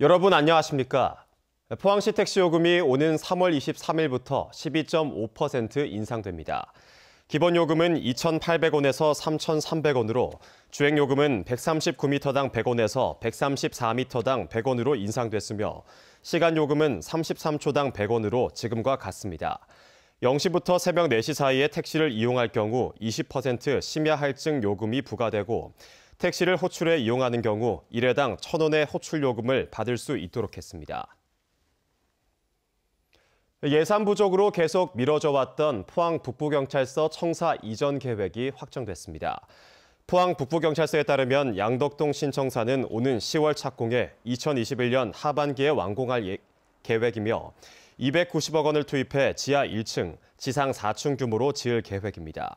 여러분 안녕하십니까? 포항시 택시요금이 오는 3월 23일부터 12.5% 인상됩니다. 기본요금은 2,800원에서 3,300원으로 주행요금은 139m당 100원에서 134m당 100원으로 인상됐으며 시간요금은 33초당 100원으로 지금과 같습니다. 0시부터 새벽 4시 사이에 택시를 이용할 경우 20% 심야 할증 요금이 부과되고 택시를 호출해 이용하는 경우 1회당 1,000원의 호출요금을 받을 수 있도록 했습니다. 예산 부족으로 계속 미뤄져 왔던 포항 북부경찰서 청사 이전 계획이 확정됐습니다. 포항 북부경찰서에 따르면 양덕동 신청사는 오는 10월 착공해 2021년 하반기에 완공할 계획이며 290억 원을 투입해 지하 1층, 지상 4층 규모로 지을 계획입니다.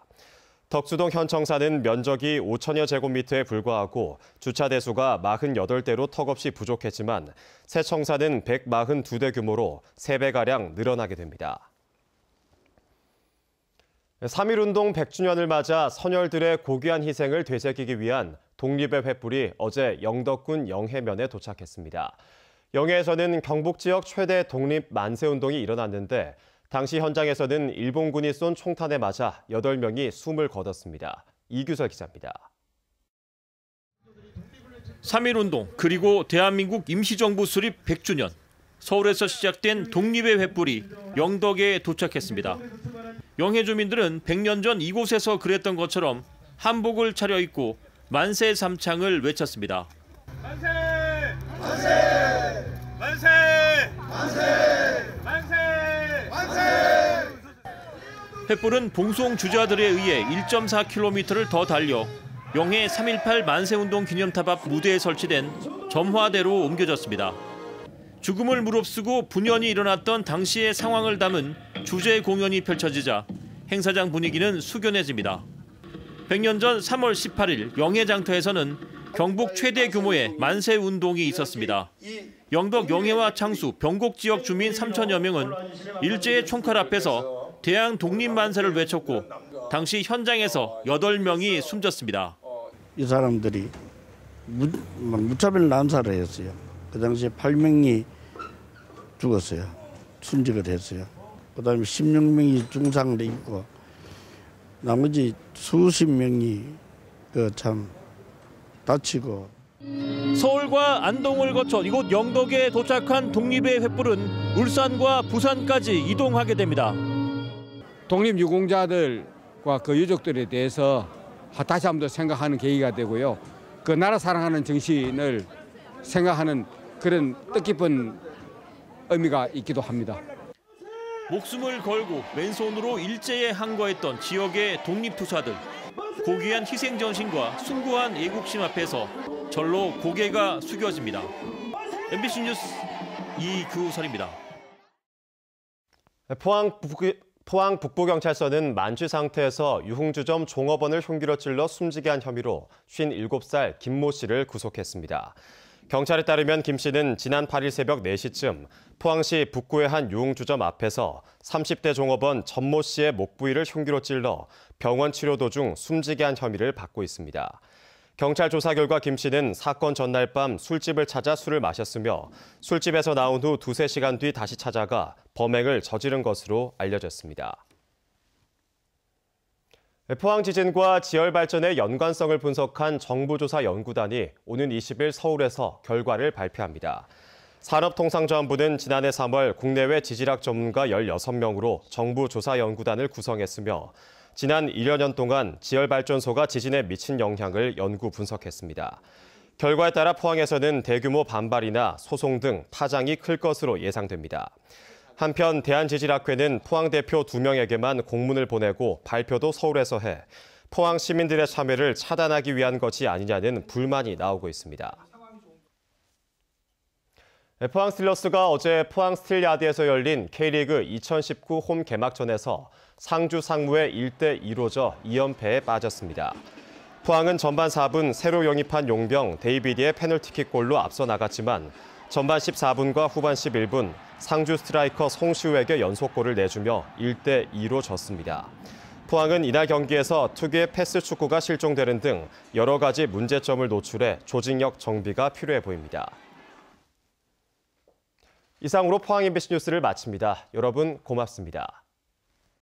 덕수동 현 청사는 면적이 5천여 제곱미터에 불과하고 주차 대수가 48대로 턱없이 부족했지만 새 청사는 142대 규모로 3배가량 늘어나게 됩니다. 3.1운동 100주년을 맞아 선열들의 고귀한 희생을 되새기기 위한 독립의 횃불이 어제 영덕군 영해면에 도착했습니다. 영해에서는 경북 지역 최대 독립 만세운동이 일어났는데 당시 현장에서는 일본군이 쏜 총탄에 맞아 8명이 숨을 거뒀습니다. 이규설 기자입니다. 3.1운동 그리고 대한민국 임시정부 수립 100주년. 서울에서 시작된 독립의 횃불이 영덕에 도착했습니다. 영해 주민들은 100년 전 이곳에서 그랬던 것처럼 한복을 차려입고 만세 삼창을 외쳤습니다. 만세! 만세! 만세! 만세! 만세! 횃불은 봉송 주자들에 의해 1.4km를 더 달려 영해 3.18 만세운동 기념탑 앞 무대에 설치된 점화대로 옮겨졌습니다. 죽음을 무릅쓰고 분연이 일어났던 당시의 상황을 담은 주제 공연이 펼쳐지자 행사장 분위기는 숙연해집니다. 100년 전 3월 18일 영해장터에서는 경북 최대 규모의 만세운동이 있었습니다. 영덕 영해와 창수, 병곡 지역 주민 3천여 명은 일제의 총칼 앞에서 대항 독립만세를 외쳤고 당시 현장에서 8명이 숨졌습니다. 이 사람들이 무차별 난사를 했어요. 그 당시에 8명이 죽었어요. 순직을 했어요. 그다음에 16명이 중상을 입고 나머지 수십 명이 참 다치고. 서울과 안동을 거쳐 이곳 영덕에 도착한 독립의 횃불은 울산과 부산까지 이동하게 됩니다. 독립유공자들과 그 유족들에 대해서 다시 한번 더 생각하는 계기가 되고요. 그 나라 사랑하는 정신을 생각하는 그런 뜻깊은 의미가 있기도 합니다. 목숨을 걸고 맨손으로 일제에 항거했던 지역의 독립투사들. 고귀한 희생정신과 숭고한 애국심 앞에서 절로 고개가 숙여집니다. MBC 뉴스 이규설입니다. 포항 북부경찰서는 만취 상태에서 유흥주점 종업원을 흉기로 찔러 숨지게 한 혐의로 57살 김모 씨를 구속했습니다. 경찰에 따르면 김 씨는 지난 8일 새벽 4시쯤 포항시 북구의 한 유흥주점 앞에서 30대 종업원 전모 씨의 목 부위를 흉기로 찔러 병원 치료 도중 숨지게 한 혐의를 받고 있습니다. 경찰 조사 결과 김 씨는 사건 전날 밤 술집을 찾아 술을 마셨으며 술집에서 나온 후 2-3시간 뒤 다시 찾아가 범행을 저지른 것으로 알려졌습니다. 포항 지진과 지열 발전의 연관성을 분석한 정부조사연구단이 오는 20일 서울에서 결과를 발표합니다. 산업통상자원부는 지난해 3월 국내외 지질학 전문가 16명으로 정부조사연구단을 구성했으며 지난 1여 년 동안 지열발전소가 지진에 미친 영향을 연구 분석했습니다. 결과에 따라 포항에서는 대규모 반발이나 소송 등 파장이 클 것으로 예상됩니다. 한편 대한지질학회는 포항 대표 2명에게만 공문을 보내고 발표도 서울에서 해 포항 시민들의 참여를 차단하기 위한 것이 아니냐는 불만이 나오고 있습니다. 포항 스틸러스가 어제 포항 스틸야드에서 열린 K리그 2019 홈 개막전에서 상주 상무의 1대2로 져 2연패에 빠졌습니다. 포항은 전반 4분 새로 영입한 용병 데이비드의 페널티킥 골로 앞서 나갔지만 전반 14분과 후반 11분 상주 스트라이커 송시우에게 연속골을 내주며 1대2로 졌습니다. 포항은 이날 경기에서 특유의 패스 축구가 실종되는 등 여러 가지 문제점을 노출해 조직력 정비가 필요해 보입니다. 이상으로 포항 MBC 뉴스를 마칩니다. 여러분 고맙습니다.